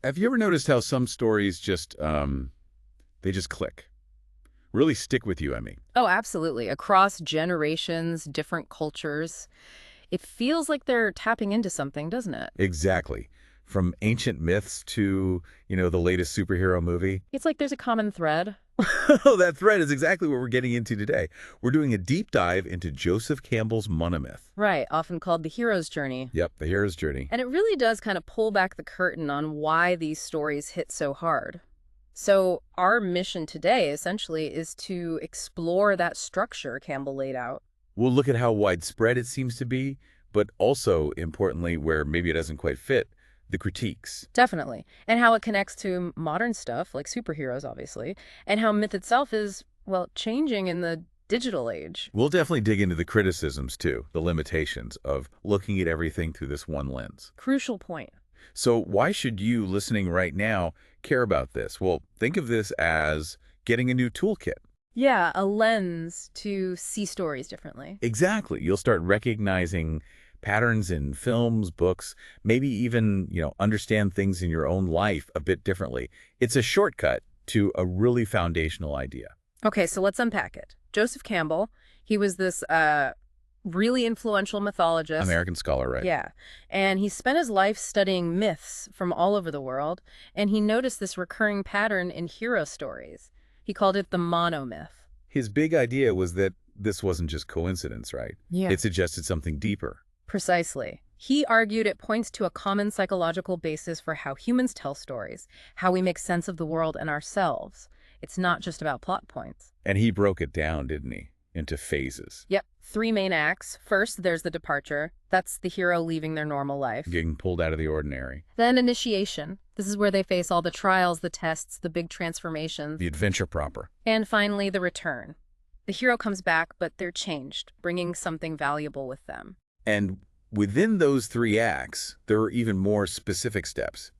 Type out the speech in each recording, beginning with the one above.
Have you ever noticed how some stories just, they just click? Really stick with you, I mean. Oh, absolutely. Across generations, different cultures. It feels like they're tapping into something, doesn't it? Exactly. From ancient myths to, the latest superhero movie. It's like there's a common thread. Oh, that thread is exactly what we're getting into today. We're doing a deep dive into Joseph Campbell's Monomyth. Right, often called the hero's journey. Yep, the hero's journey. And it really does kind of pull back the curtain on why these stories hit so hard. So, our mission today essentially is to explore that structure Campbell laid out. We'll look at how widespread it seems to be, but also, importantly, where maybe it doesn't quite fit, the critiques. Definitely. And how it connects to modern stuff, like superheroes, obviously, and how myth itself is, well, changing in the digital age. We'll definitely dig into the criticisms, too, the limitations of looking at everything through this one lens. Crucial point. So why should you, listening right now, care about this? Well, think of this as getting a new toolkit. Yeah, a lens to see stories differently. Exactly. You'll start recognizing patterns in films, books, maybe even, understand things in your own life a bit differently. It's a shortcut to a really foundational idea. Okay, so let's unpack it. Joseph Campbell, he was this really influential mythologist. American scholar, right? Yeah. And he spent his life studying myths from all over the world, and he noticed this recurring pattern in hero stories. He called it the monomyth. His big idea was that this wasn't just coincidence, right? Yeah. It suggested something deeper. Precisely. He argued it points to a common psychological basis for how humans tell stories, how we make sense of the world and ourselves. It's not just about plot points. And he broke it down, didn't he? Into phases. Yep. 3 main acts. First, there's the departure. That's the hero leaving their normal life. Getting pulled out of the ordinary. Then initiation. This is where they face all the trials, the tests, the big transformations. The adventure proper. And finally, the return. The hero comes back, but they're changed, bringing something valuable with them. And within those 3 acts, there are even more specific steps.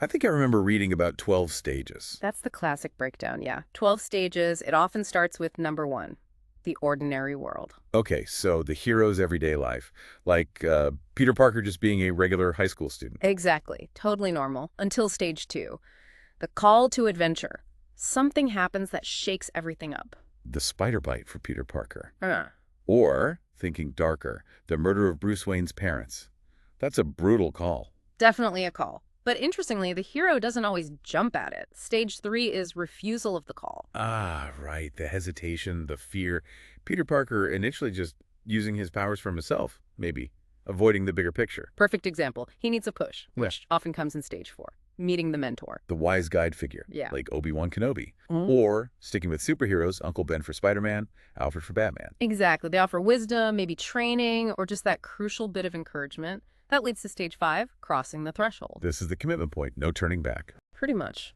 I think I remember reading about 12 stages. That's the classic breakdown, yeah. 12 stages. It often starts with number 1, the ordinary world. Okay, so the hero's everyday life, like Peter Parker just being a regular high school student. Exactly. Totally normal. Until stage 2, the call to adventure. Something happens that shakes everything up. The spider bite for Peter Parker. Uh, Or, thinking darker, the murder of Bruce Wayne's parents. That's a brutal call. Definitely a call. But interestingly, the hero doesn't always jump at it. Stage 3 is refusal of the call. Ah, right, the hesitation, the fear. Peter Parker initially just using his powers for himself, maybe, avoiding the bigger picture. Perfect example. He needs a push, Yeah. which often comes in stage 4, meeting the mentor. The wise guide figure, Yeah. like Obi-Wan Kenobi. Mhm. Or, sticking with superheroes, Uncle Ben for Spider-Man, Alfred for Batman. Exactly. They offer wisdom, maybe training, or just that crucial bit of encouragement. That leads to stage 5, crossing the threshold. This is the commitment point, no turning back. Pretty much.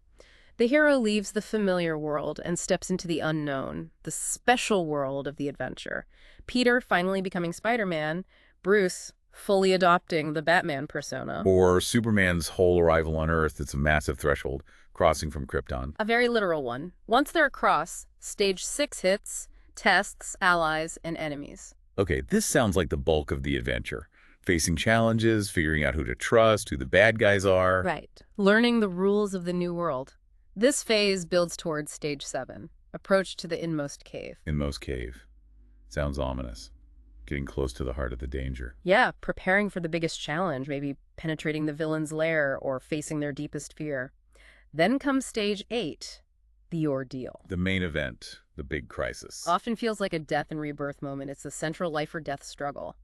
The hero leaves the familiar world and steps into the unknown, the special world of the adventure. Peter finally becoming Spider-Man, Bruce fully adopting the Batman persona. Or Superman's whole arrival on Earth, it's a massive threshold, crossing from Krypton. A very literal one. Once they're across, stage 6 hits, tests, allies, and enemies. Okay, this sounds like the bulk of the adventure. Facing challenges, figuring out who to trust, who the bad guys are. Right. Learning the rules of the new world. This phase builds towards stage 7, approach to the inmost cave. Inmost cave. Sounds ominous. Getting close to the heart of the danger. Yeah, preparing for the biggest challenge, maybe penetrating the villain's lair or facing their deepest fear. Then comes stage 8, the ordeal. The main event, the big crisis. Often feels like a death and rebirth moment. It's a central life or death struggle.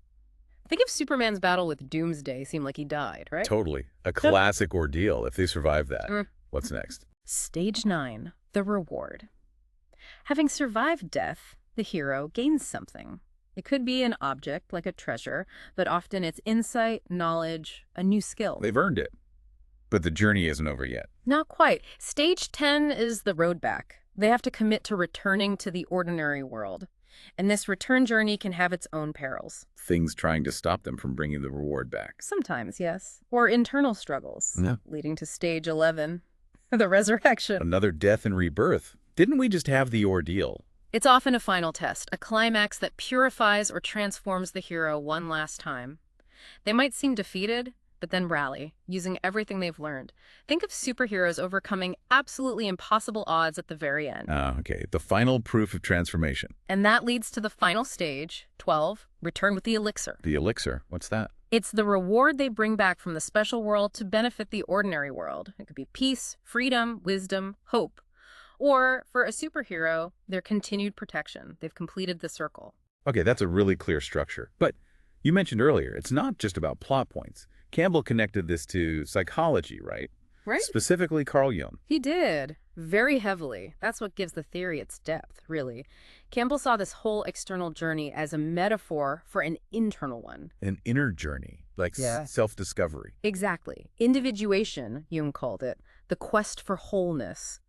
Think of Superman's battle with Doomsday. Seemed like he died, right? Totally. A classic ordeal if they survive that. Mm. What's next? Stage 9, the reward. Having survived death, the hero gains something. It could be an object, like a treasure, but often it's insight, knowledge, a new skill. They've earned it. But the journey isn't over yet. Not quite. Stage 10 is the road back. They have to commit to returning to the ordinary world. And this return journey can have its own perils. Things trying to stop them from bringing the reward back. Sometimes, yes. Or internal struggles, Yeah. leading to stage 11, the resurrection. Another death and rebirth. Didn't we just have the ordeal? It's often a final test, a climax that purifies or transforms the hero one last time. They might seem defeated, but then rally, using everything they've learned. Think of superheroes overcoming absolutely impossible odds at the very end. Okay. The final proof of transformation. And that leads to the final stage, 12, return with the elixir. The elixir. What's that? It's the reward they bring back from the special world to benefit the ordinary world. It could be peace, freedom, wisdom, hope. Or, for a superhero, their continued protection. They've completed the circle. Okay, that's a really clear structure. But you mentioned earlier, it's not just about plot points. Campbell connected this to psychology, right? Right? Specifically Carl Jung. He did. Very heavily. That's what gives the theory its depth, really. Campbell saw this whole external journey as a metaphor for an internal one. An inner journey, like self-discovery. Exactly. Individuation, Jung called it. The quest for wholeness.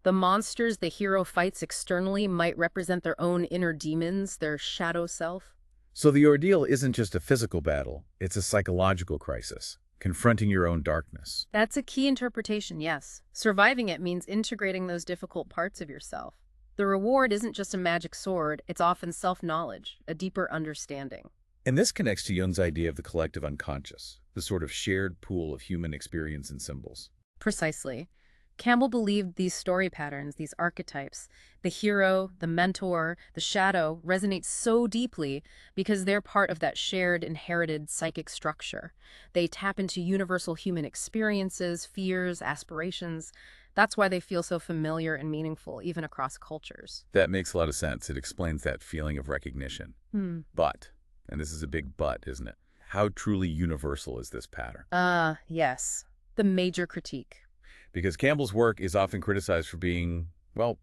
The monsters the hero fights externally might represent their own inner demons, their shadow self. So the ordeal isn't just a physical battle, it's a psychological crisis, confronting your own darkness. That's a key interpretation, yes. Surviving it means integrating those difficult parts of yourself. The reward isn't just a magic sword, it's often self-knowledge, a deeper understanding. And this connects to Jung's idea of the collective unconscious, the sort of shared pool of human experience and symbols. Precisely. Campbell believed these story patterns, these archetypes, the hero, the mentor, the shadow, resonate so deeply because they're part of that shared, inherited psychic structure. They tap into universal human experiences, fears, aspirations. That's why they feel so familiar and meaningful, even across cultures. That makes a lot of sense. It explains that feeling of recognition. But, and this is a big but, isn't it? How truly universal is this pattern? Yes. The major critique. Because Campbell's work is often criticized for being, well,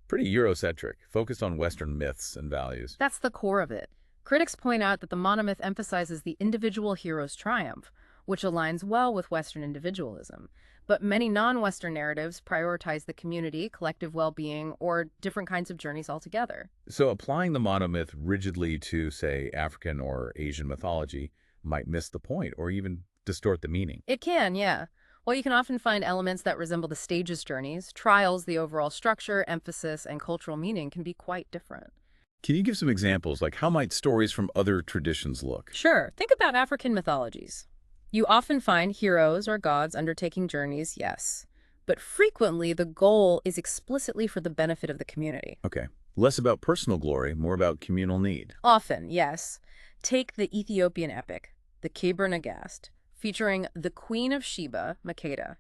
pretty Eurocentric, focused on Western myths and values. That's the core of it. Critics point out that the monomyth emphasizes the individual hero's triumph, which aligns well with Western individualism. But many non-Western narratives prioritize the community, collective well-being, or different kinds of journeys altogether. So applying the monomyth rigidly to, say, African or Asian mythology might miss the point or even distort the meaning. It can, yeah. While you can often find elements that resemble the stage's journeys, trials, the overall structure, emphasis, and cultural meaning can be quite different. Can you give some examples, like how might stories from other traditions look? Sure. Think about African mythologies. You often find heroes or gods undertaking journeys, yes. But frequently, the goal is explicitly for the benefit of the community. Okay. Less about personal glory, more about communal need. Often, yes. Take the Ethiopian epic, the Keber Nagast, featuring the Queen of Sheba, Makeda.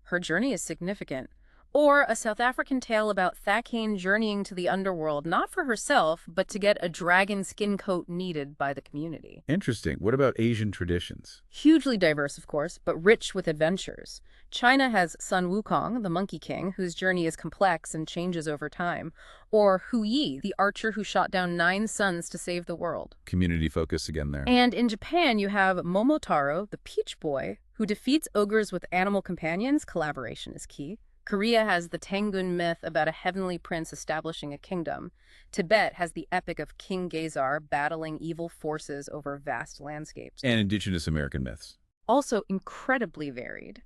Her journey is significant. Or a South African tale about Thakane journeying to the underworld, not for herself, but to get a dragon skin coat needed by the community. Interesting. What about Asian traditions? Hugely diverse, of course, but rich with adventures. China has Sun Wukong, the Monkey King, whose journey is complex and changes over time. Or Hu Yi, the archer who shot down 9 suns to save the world. Community focus again there. And in Japan, you have Momotaro, the Peach Boy, who defeats ogres with animal companions. Collaboration is key. Korea has the Tangun myth about a heavenly prince establishing a kingdom. Tibet has the epic of King Gezar battling evil forces over vast landscapes. And indigenous American myths. Also incredibly varied.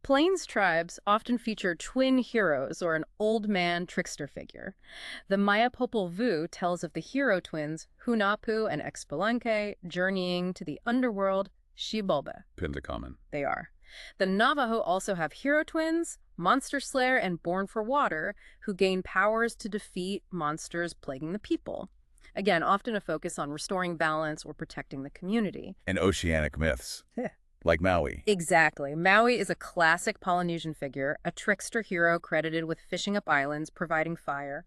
Plains tribes often feature twin heroes or an old man trickster figure. The Maya Popol Vuh tells of the hero twins Hunahpu and Xbalanque journeying to the underworld Xibalba. Pentecommon. They are. The Navajo also have hero twins, Monster Slayer and Born for Water, who gain powers to defeat monsters plaguing the people. Again, often a focus on restoring balance or protecting the community. And oceanic myths. Like Maui. Exactly. Maui is a classic Polynesian figure, a trickster hero credited with fishing up islands, providing fire.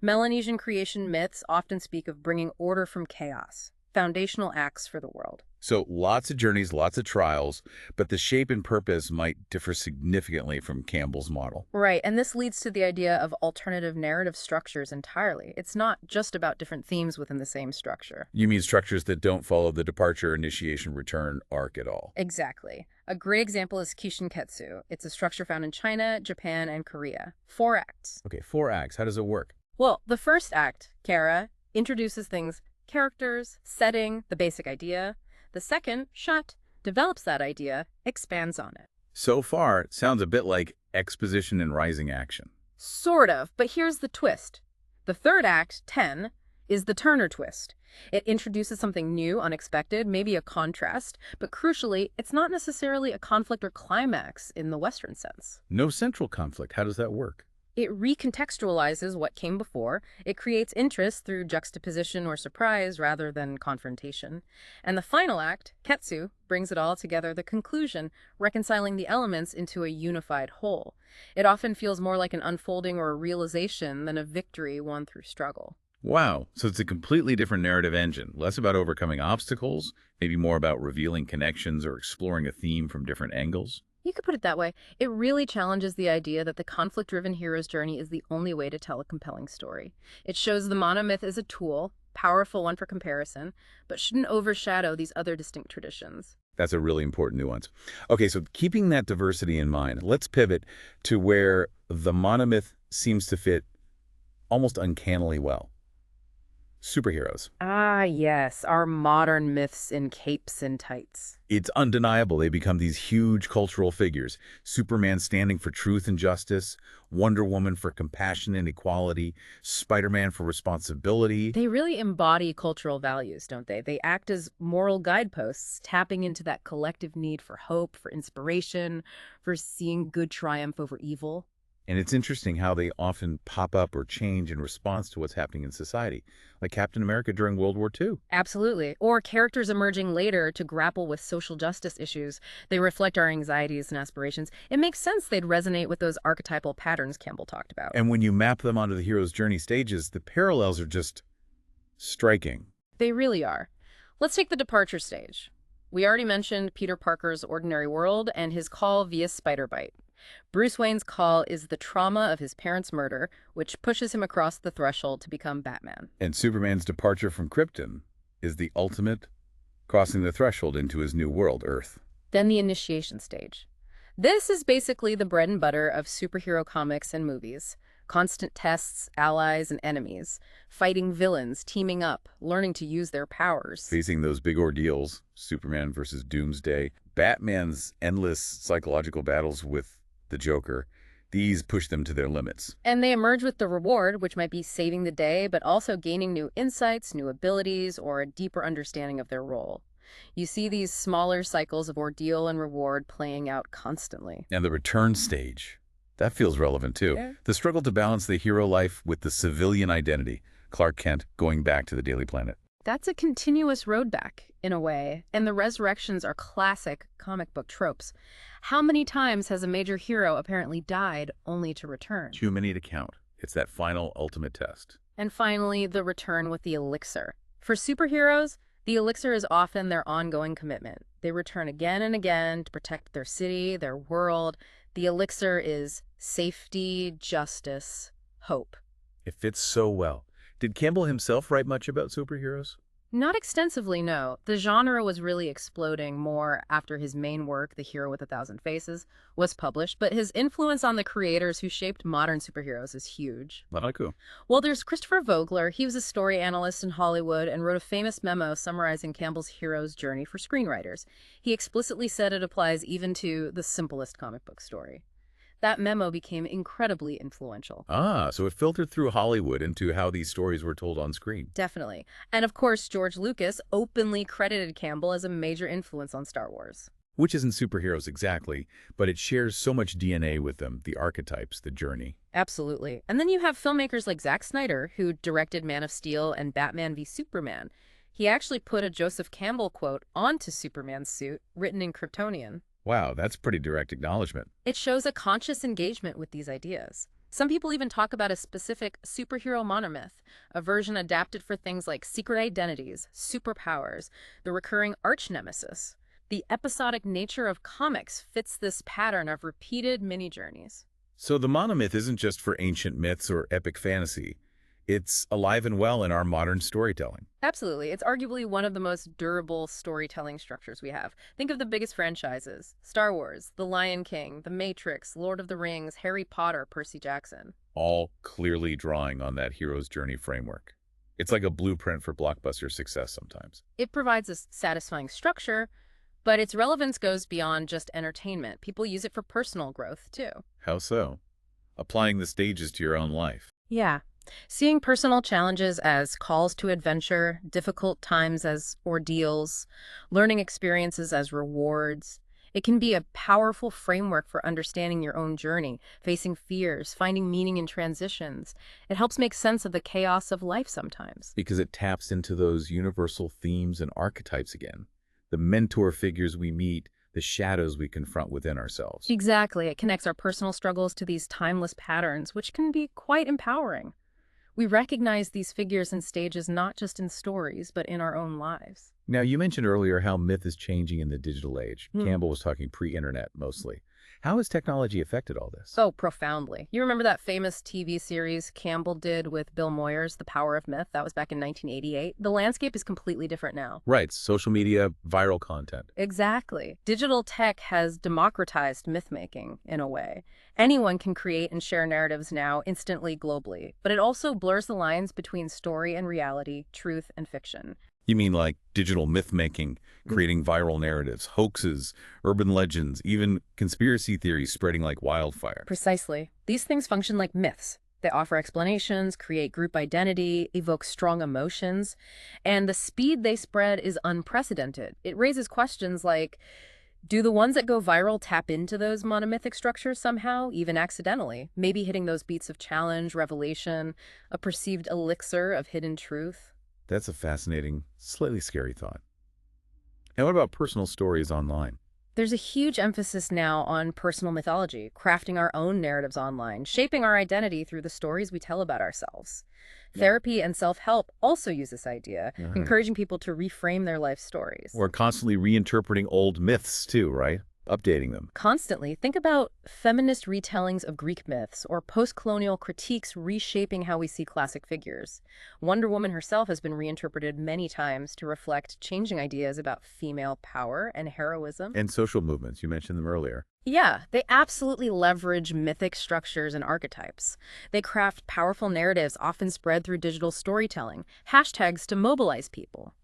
Melanesian creation myths often speak of bringing order from chaos, foundational acts for the world. So lots of journeys, lots of trials, but the shape and purpose might differ significantly from Campbell's model. Right, and this leads to the idea of alternative narrative structures entirely. It's not just about different themes within the same structure. You mean structures that don't follow the departure, initiation, return arc at all? Exactly. A great example is Kishinketsu. It's a structure found in China, Japan, and Korea. 4 acts. Okay, 4 acts. How does it work? Well, the first act, Kara, introduces things, characters, setting, the basic idea. The second, Shut, develops that idea, expands on it. So far, it sounds a bit like exposition and rising action. Sort of, but here's the twist. The third act, 10, is the Turner twist. It introduces something new, unexpected, maybe a contrast, but crucially, it's not necessarily a conflict or climax in the Western sense. No central conflict. How does that work? It recontextualizes what came before. It creates interest through juxtaposition or surprise rather than confrontation. And the final act, Ketsu, brings it all together, the conclusion, reconciling the elements into a unified whole. It often feels more like an unfolding or a realization than a victory won through struggle. Wow. So it's a completely different narrative engine, less about overcoming obstacles, maybe more about revealing connections or exploring a theme from different angles. You could put it that way. It really challenges the idea that the conflict-driven hero's journey is the only way to tell a compelling story. It shows the monomyth as a tool, powerful one for comparison, but shouldn't overshadow these other distinct traditions. That's a really important nuance. Okay, so keeping that diversity in mind, let's pivot to where the monomyth seems to fit almost uncannily well. Superheroes. Ah, yes, our modern myths in capes and tights. It's undeniable they become these huge cultural figures. Superman standing for truth and justice, Wonder Woman for compassion and equality, Spider-Man for responsibility. They really embody cultural values, don't they? They act as moral guideposts, tapping into that collective need for hope, for inspiration, for seeing good triumph over evil. And it's interesting how they often pop up or change in response to what's happening in society, like Captain America during World War II. Absolutely. Or characters emerging later to grapple with social justice issues. They reflect our anxieties and aspirations. It makes sense they'd resonate with those archetypal patterns Campbell talked about. And when you map them onto the hero's journey stages, the parallels are just striking. They really are. Let's take the departure stage. We already mentioned Peter Parker's ordinary world and his call via spider bite. Bruce Wayne's call is the trauma of his parents' murder, which pushes him across the threshold to become Batman. And Superman's departure from Krypton is the ultimate crossing the threshold into his new world, Earth. Then the initiation stage. This is basically the bread and butter of superhero comics and movies. Constant tests, allies and enemies, fighting villains, teaming up, learning to use their powers. Facing those big ordeals, Superman versus Doomsday, Batman's endless psychological battles with the Joker, these push them to their limits. And they emerge with the reward, which might be saving the day, but also gaining new insights, new abilities, or a deeper understanding of their role. You see these smaller cycles of ordeal and reward playing out constantly. And the return stage, that feels relevant too. Yeah. The struggle to balance the hero life with the civilian identity, Clark Kent going back to the Daily Planet. That's a continuous road back, in a way, and the resurrections are classic comic book tropes. How many times has a major hero apparently died only to return? Too many to count. It's that final ultimate test. And finally, the return with the elixir. For superheroes, the elixir is often their ongoing commitment. They return again and again to protect their city, their world. The elixir is safety, justice, hope. It fits so well. Did Campbell himself write much about superheroes? Not extensively, no. The genre was really exploding more after his main work, The Hero with a Thousand Faces, was published, but his influence on the creators who shaped modern superheroes is huge. Cool. Well, there's Christopher Vogler. He was a story analyst in Hollywood and wrote a famous memo summarizing Campbell's hero's journey for screenwriters. He explicitly said it applies even to the simplest comic book story. That memo became incredibly influential. Ah, so it filtered through Hollywood into how these stories were told on screen. Definitely. And of course, George Lucas openly credited Campbell as a major influence on Star Wars. Which isn't superheroes exactly, but it shares so much DNA with them, the archetypes, the journey. Absolutely. And then you have filmmakers like Zack Snyder, who directed Man of Steel and Batman v Superman. He actually put a Joseph Campbell quote onto Superman's suit, written in Kryptonian. Wow, that's pretty direct acknowledgement. It shows a conscious engagement with these ideas. Some people even talk about a specific superhero monomyth, a version adapted for things like secret identities, superpowers, the recurring arch-nemesis. The episodic nature of comics fits this pattern of repeated mini-journeys. So the monomyth isn't just for ancient myths or epic fantasy. It's alive and well in our modern storytelling. Absolutely. It's arguably one of the most durable storytelling structures we have. Think of the biggest franchises: Star Wars, The Lion King, The Matrix, Lord of the Rings, Harry Potter, Percy Jackson. All clearly drawing on that hero's journey framework. It's like a blueprint for blockbuster success sometimes. It provides a satisfying structure, but its relevance goes beyond just entertainment. People use it for personal growth, too. How so? Applying the stages to your own life. Yeah. Seeing personal challenges as calls to adventure, difficult times as ordeals, learning experiences as rewards, it can be a powerful framework for understanding your own journey, facing fears, finding meaning in transitions. It helps make sense of the chaos of life sometimes. Because it taps into those universal themes and archetypes again. The mentor figures we meet, the shadows we confront within ourselves. Exactly. It connects our personal struggles to these timeless patterns, which can be quite empowering. We recognize these figures and stages not just in stories, but in our own lives. Now, you mentioned earlier how myth is changing in the digital age. Hmm. Campbell was talking pre-internet mostly. How has technology affected all this? So profoundly. You remember that famous TV series Campbell did with Bill Moyers, The Power of Myth? That was back in 1988. The landscape is completely different now. Right, social media, viral content. Exactly. Digital tech has democratized myth-making in a way. Anyone can create and share narratives now instantly globally, but it also blurs the lines between story and reality, truth and fiction. You mean like digital myth-making, creating viral narratives, hoaxes, urban legends, even conspiracy theories spreading like wildfire? Precisely. These things function like myths. They offer explanations, create group identity, evoke strong emotions, and the speed they spread is unprecedented. It raises questions like, do the ones that go viral tap into those monomythic structures somehow, even accidentally? Maybe hitting those beats of challenge, revelation, a perceived elixir of hidden truth? That's a fascinating, slightly scary thought. And what about personal stories online? There's a huge emphasis now on personal mythology, crafting our own narratives online, shaping our identity through the stories we tell about ourselves. Therapy and self-help also use this idea, encouraging people to reframe their life stories. We're constantly reinterpreting old myths too, right? Updating them. Constantly. Think about feminist retellings of Greek myths or post-colonial critiques reshaping how we see classic figures. Wonder Woman herself has been reinterpreted many times to reflect changing ideas about female power and heroism. And social movements, you mentioned them earlier. Yeah, they absolutely leverage mythic structures and archetypes. They craft powerful narratives often spread through digital storytelling, hashtags to mobilize people.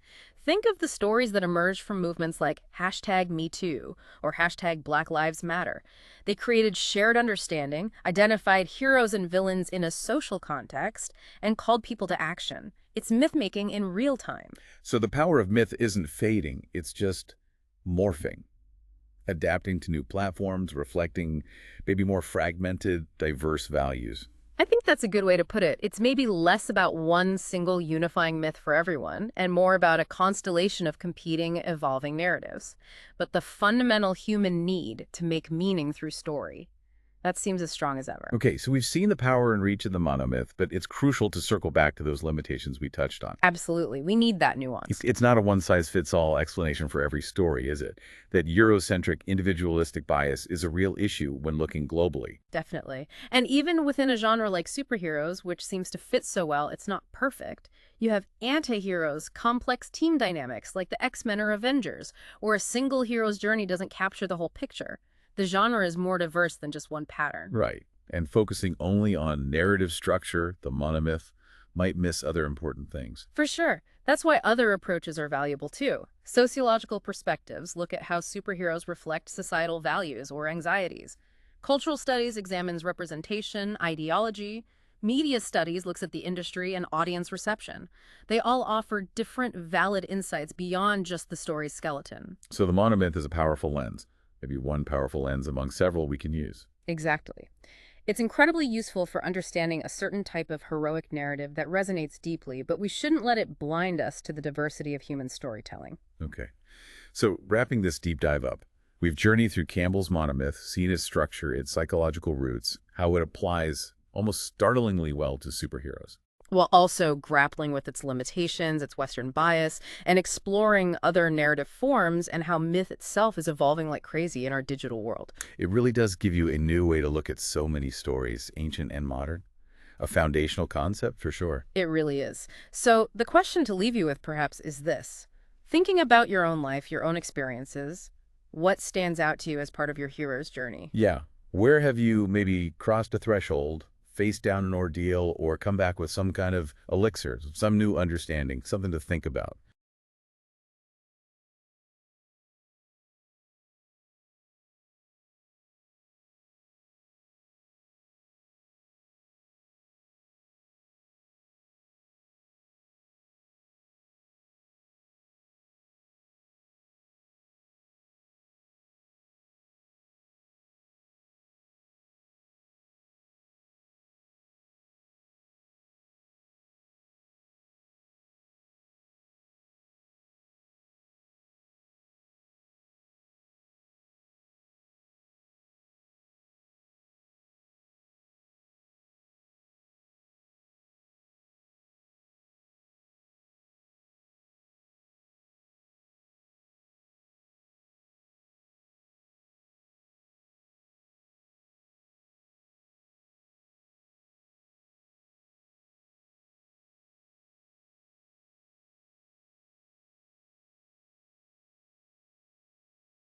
Think of the stories that emerged from movements like #MeToo or #BlackLivesMatter. They created shared understanding, identified heroes and villains in a social context, and called people to action. It's myth-making in real time. So the power of myth isn't fading, it's just morphing, adapting to new platforms, reflecting maybe more fragmented, diverse values. I think that's a good way to put it. It's maybe less about one single unifying myth for everyone and more about a constellation of competing, evolving narratives. But the fundamental human need to make meaning through story, that seems as strong as ever. Okay, so we've seen the power and reach of the monomyth, but it's crucial to circle back to those limitations we touched on. Absolutely. We need that nuance. It's not a one-size-fits-all explanation for every story, is it? That Eurocentric individualistic bias is a real issue when looking globally. Definitely. And even within a genre like superheroes, which seems to fit so well, it's not perfect. You have anti-heroes, complex team dynamics like the X-Men or Avengers, where a single hero's journey doesn't capture the whole picture. The genre is more diverse than just one pattern. Right. And focusing only on narrative structure, the monomyth, might miss other important things. For sure. That's why other approaches are valuable too. Sociological perspectives look at how superheroes reflect societal values or anxieties. Cultural studies examines representation, ideology. Media studies looks at the industry and audience reception. They all offer different valid insights beyond just the story's skeleton. So the monomyth is a powerful lens. Maybe one powerful lens among several we can use. Exactly. It's incredibly useful for understanding a certain type of heroic narrative that resonates deeply, but we shouldn't let it blind us to the diversity of human storytelling. Okay. So wrapping this deep dive up, we've journeyed through Campbell's monomyth, seen its structure, its psychological roots, how it applies almost startlingly well to superheroes. While also grappling with its limitations, its Western bias, and exploring other narrative forms and how myth itself is evolving like crazy in our digital world. It really does give you a new way to look at so many stories, ancient and modern. A foundational concept for sure. It really is. So the question to leave you with perhaps is this. Thinking about your own life, your own experiences, what stands out to you as part of your hero's journey? Yeah. Where have you maybe crossed a threshold, faced down an ordeal, or come back with some kind of elixir, some new understanding, something to think about?